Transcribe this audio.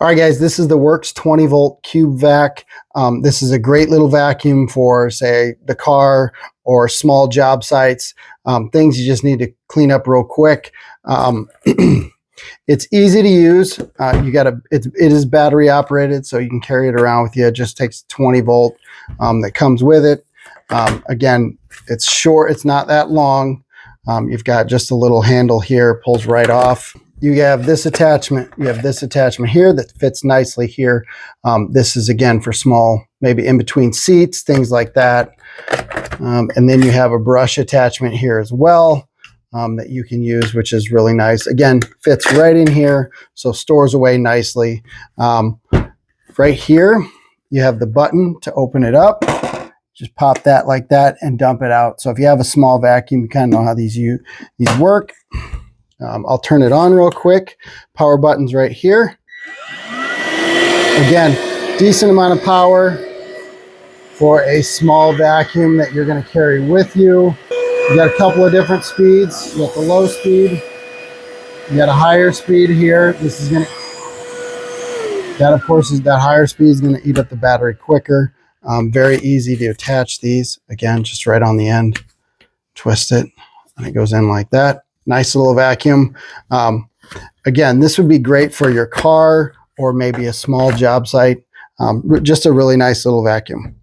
All right, guys, this is the Works 20 volt Cube Vac. This is a great little vacuum for, say, the car or small job sites, things you just need to clean up real quick. It's easy to use. It is battery operated, so you can carry it around with you. It just takes 20 volt that comes with it. Again, it's short, it's not that long. You've got just a little handle here, pulls right off. You have this attachment. You have this attachment here that fits nicely here. This is, again, for small, maybe in between seats, things like that. And then you have a brush attachment here as well that you can use, which is really nice. Again, fits right in here, so stores away nicely. Right here, you have the button to open it up. Just pop that like that and dump it out. So if you have a small vacuum, you kind of know how these work. I'll turn it on real quick. Power button's right here. Again, decent amount of power for a small vacuum that you're going to carry with you. You got a couple of different speeds. You got the low speed. You got a higher speed here. This is going to, that of course is that higher speed is going to eat up the battery quicker. Very easy to attach these. Again, just right on the end. Twist it and it goes in like that. Nice little vacuum. Again, this would be great for your car or maybe a small job site. Just a really nice little vacuum.